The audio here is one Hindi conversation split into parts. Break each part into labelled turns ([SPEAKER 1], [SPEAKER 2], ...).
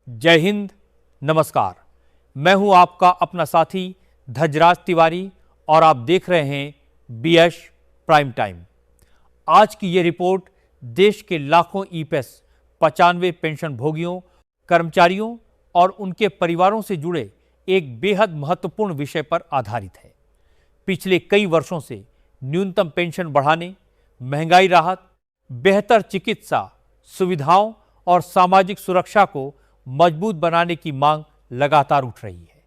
[SPEAKER 1] जय हिंद, नमस्कार। मैं हूं आपका अपना साथी धजराज तिवारी और आप देख रहे हैं बीएस प्राइम टाइम। आज की ये रिपोर्ट देश के लाखों ईपीएस 95 पेंशन भोगियों, कर्मचारियों और उनके परिवारों से जुड़े एक बेहद महत्वपूर्ण विषय पर आधारित है। पिछले कई वर्षों से न्यूनतम पेंशन बढ़ाने, महंगाई राहत, बेहतर चिकित्सा सुविधाओं और सामाजिक सुरक्षा को मजबूत बनाने की मांग लगातार उठ रही है।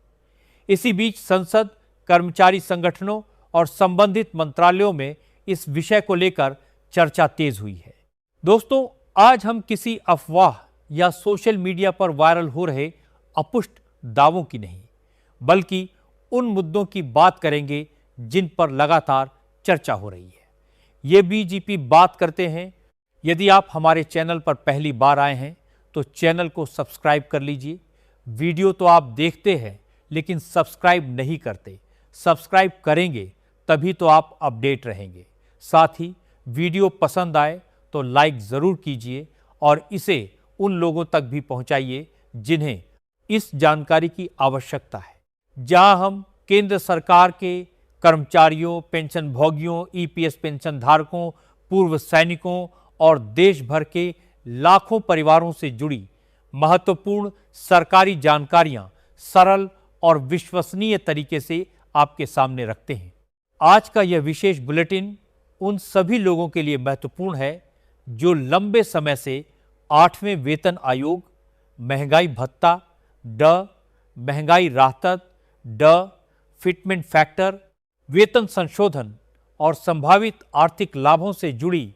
[SPEAKER 1] इसी बीच संसद, कर्मचारी संगठनों और संबंधित मंत्रालयों में इस विषय को लेकर चर्चा तेज हुई है। दोस्तों, आज हम किसी अफवाह या सोशल मीडिया पर वायरल हो रहे अपुष्ट दावों की नहीं, बल्कि उन मुद्दों की बात करेंगे जिन पर लगातार चर्चा हो रही है। ये बीजीपी बात करते हैं। यदि आप हमारे चैनल पर पहली बार आए हैं तो चैनल को सब्सक्राइब कर लीजिए। वीडियो तो आप देखते हैं लेकिन सब्सक्राइब नहीं करते। सब्सक्राइब करेंगे तभी तो आप अपडेट रहेंगे। साथ ही वीडियो पसंद आए तो लाइक ज़रूर कीजिए और इसे उन लोगों तक भी पहुंचाइए जिन्हें इस जानकारी की आवश्यकता है। जहां हम केंद्र सरकार के कर्मचारियों, पेंशन भोगियों, ईपीएस पेंशन धारकों, पूर्व सैनिकों और देश भर के लाखों परिवारों से जुड़ी महत्वपूर्ण सरकारी जानकारियां सरल और विश्वसनीय तरीके से आपके सामने रखते हैं। आज का यह विशेष बुलेटिन उन सभी लोगों के लिए महत्वपूर्ण है जो लंबे समय से 8वें वेतन आयोग, महंगाई भत्ता, महंगाई राहत, फिटमेंट फैक्टर, वेतन संशोधन और संभावित आर्थिक लाभों से जुड़ी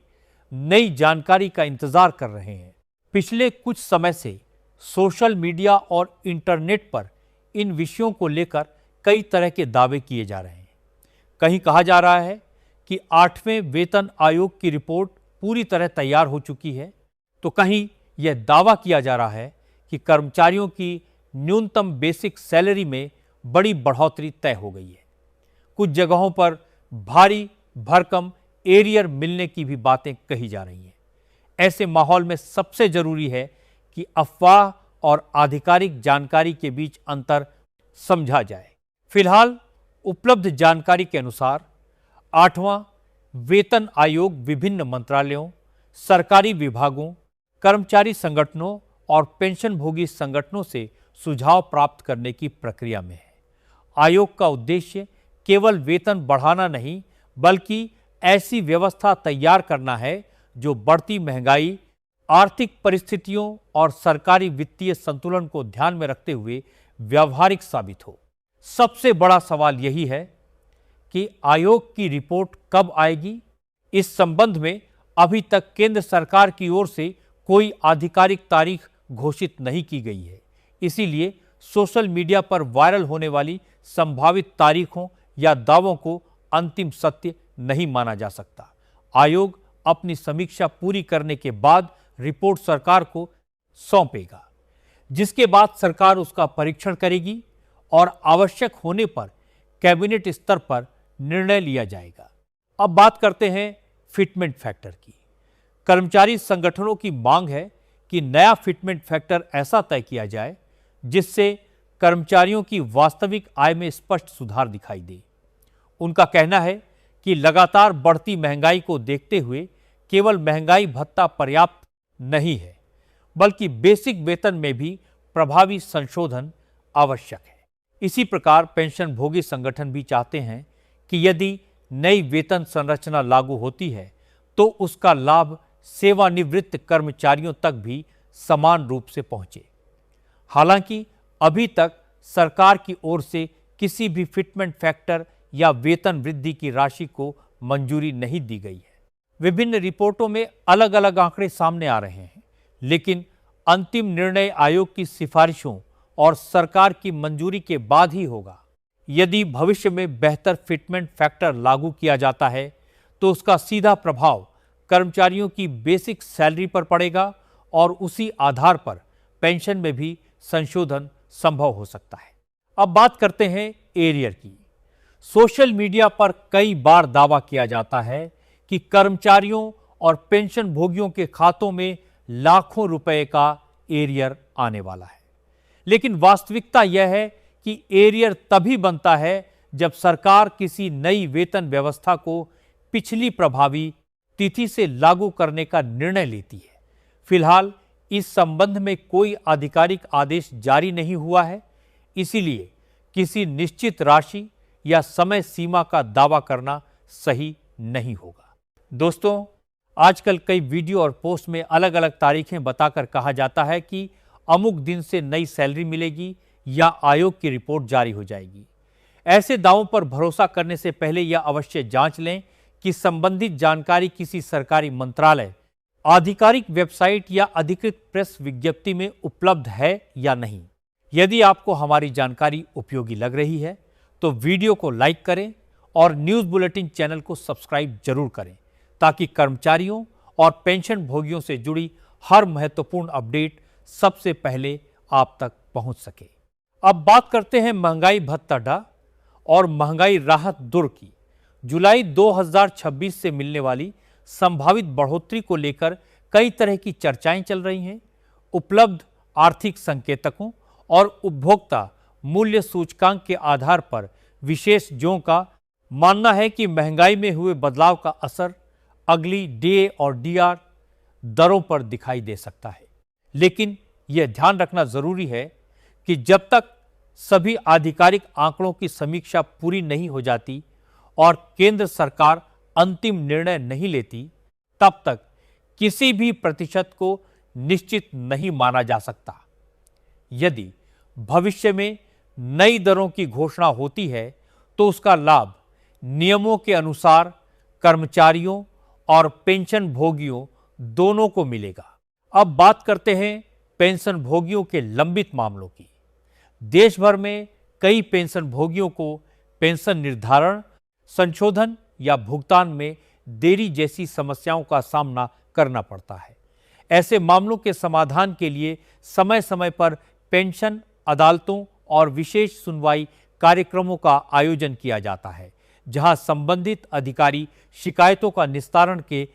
[SPEAKER 1] नई जानकारी का इंतजार कर रहे हैं। पिछले कुछ समय से सोशल मीडिया और इंटरनेट पर इन विषयों को लेकर कई तरह के दावे किए जा रहे हैं। कहीं कहा जा रहा है कि 8वें वेतन आयोग की रिपोर्ट पूरी तरह तैयार हो चुकी है, तो कहीं यह दावा किया जा रहा है कि कर्मचारियों की न्यूनतम बेसिक सैलरी में बड़ी बढ़ोतरी तय हो गई है। कुछ जगहों पर भारी भरकम एरियर मिलने की भी बातें कही जा रही हैं। ऐसे माहौल में सबसे जरूरी है कि अफवाह और आधिकारिक जानकारी के बीच अंतर समझा जाए। फिलहाल उपलब्ध जानकारी के अनुसार 8वां वेतन आयोग विभिन्न मंत्रालयों, सरकारी विभागों, कर्मचारी संगठनों और पेंशन भोगी संगठनों से सुझाव प्राप्त करने की प्रक्रिया में है। आयोग का उद्देश्य केवल वेतन बढ़ाना नहीं, बल्कि ऐसी व्यवस्था तैयार करना है जो बढ़ती महंगाई, आर्थिक परिस्थितियों और सरकारी वित्तीय संतुलन को ध्यान में रखते हुए व्यावहारिक साबित हो। सबसे बड़ा सवाल यही है कि आयोग की रिपोर्ट कब आएगी। इस संबंध में अभी तक केंद्र सरकार की ओर से कोई आधिकारिक तारीख घोषित नहीं की गई है। इसीलिए सोशल मीडिया पर वायरल होने वाली संभावित तारीखों या दावों को अंतिम सत्य नहीं माना जा सकता। आयोग अपनी समीक्षा पूरी करने के बाद रिपोर्ट सरकार को सौंपेगा, जिसके बाद सरकार उसका परीक्षण करेगी और आवश्यक होने पर कैबिनेट स्तर पर निर्णय लिया जाएगा। अब बात करते हैं फिटमेंट फैक्टर की। कर्मचारी संगठनों की मांग है कि नया फिटमेंट फैक्टर ऐसा तय किया जाए जिससे कर्मचारियों की वास्तविक आय में स्पष्ट सुधार दिखाई दे। उनका कहना है कि लगातार बढ़ती महंगाई को देखते हुए केवल महंगाई भत्ता पर्याप्त नहीं है, बल्कि बेसिक वेतन में भी प्रभावी संशोधन आवश्यक है। इसी प्रकार पेंशन भोगी संगठन भी चाहते हैं कि यदि नई वेतन संरचना लागू होती है तो उसका लाभ सेवानिवृत्त कर्मचारियों तक भी समान रूप से पहुंचे। हालांकि अभी तक सरकार की ओर से किसी भी फिटमेंट फैक्टर या वेतन वृद्धि की राशि को मंजूरी नहीं दी गई है। विभिन्न रिपोर्टों में अलग अलग आंकड़े सामने आ रहे हैं, लेकिन अंतिम निर्णय आयोग की सिफारिशों और सरकार की मंजूरी के बाद ही होगा। यदि भविष्य में बेहतर फिटमेंट फैक्टर लागू किया जाता है तो उसका सीधा प्रभाव कर्मचारियों की बेसिक सैलरी पर पड़ेगा और उसी आधार पर पेंशन में भी संशोधन संभव हो सकता है। अब बात करते हैं एरियर की। सोशल मीडिया पर कई बार दावा किया जाता है कि कर्मचारियों और पेंशन भोगियों के खातों में लाखों रुपए का एरियर आने वाला है। लेकिन वास्तविकता यह है कि एरियर तभी बनता है जब सरकार किसी नई वेतन व्यवस्था को पिछली प्रभावी तिथि से लागू करने का निर्णय लेती है। फिलहाल इस संबंध में कोई आधिकारिक आदेश जारी नहीं हुआ है, इसीलिए किसी निश्चित राशि या समय सीमा का दावा करना सही नहीं होगा। दोस्तों, आजकल कई वीडियो और पोस्ट में अलग अलग तारीखें बताकर कहा जाता है कि अमुक दिन से नई सैलरी मिलेगी या आयोग की रिपोर्ट जारी हो जाएगी। ऐसे दावों पर भरोसा करने से पहले यह अवश्य जांच लें कि संबंधित जानकारी किसी सरकारी मंत्रालय, आधिकारिक वेबसाइट या अधिकृत प्रेस विज्ञप्ति में उपलब्ध है या नहीं। यदि आपको हमारी जानकारी उपयोगी लग रही है तो वीडियो को लाइक करें और न्यूज़ बुलेटिन चैनल को सब्सक्राइब जरूर करें, ताकि कर्मचारियों और पेंशन भोगियों से जुड़ी हर महत्वपूर्ण अपडेट सबसे पहले आप तक पहुंच सके। अब बात करते हैं महंगाई भत्ता और महंगाई राहत दर की। जुलाई 2026 से मिलने वाली संभावित बढ़ोतरी को लेकर कई तरह की चर्चाएं चल रही हैं। उपलब्ध आर्थिक संकेतकों और उपभोक्ता मूल्य सूचकांक के आधार पर विशेषज्ञों का मानना है कि महंगाई में हुए बदलाव का असर अगली डीए और डीआर दरों पर दिखाई दे सकता है। लेकिन यह ध्यान रखना जरूरी है कि जब तक सभी आधिकारिक आंकड़ों की समीक्षा पूरी नहीं हो जाती और केंद्र सरकार अंतिम निर्णय नहीं लेती, तब तक किसी भी प्रतिशत को निश्चित नहीं माना जा सकता। यदि भविष्य में नई दरों की घोषणा होती है तो उसका लाभ नियमों के अनुसार कर्मचारियों और पेंशन भोगियों दोनों को मिलेगा। अब बात करते हैं पेंशन भोगियों के लंबित मामलों की। देश भर में कई पेंशन भोगियों को पेंशन निर्धारण, संशोधन या भुगतान में देरी जैसी समस्याओं का सामना करना पड़ता है। ऐसे मामलों के समाधान के लिए समय समय पर पेंशन अदालतों और विशेष सुनवाई कार्यक्रमों का आयोजन किया जाता है, जहां संबंधित अधिकारी शिकायतों का निस्तारण के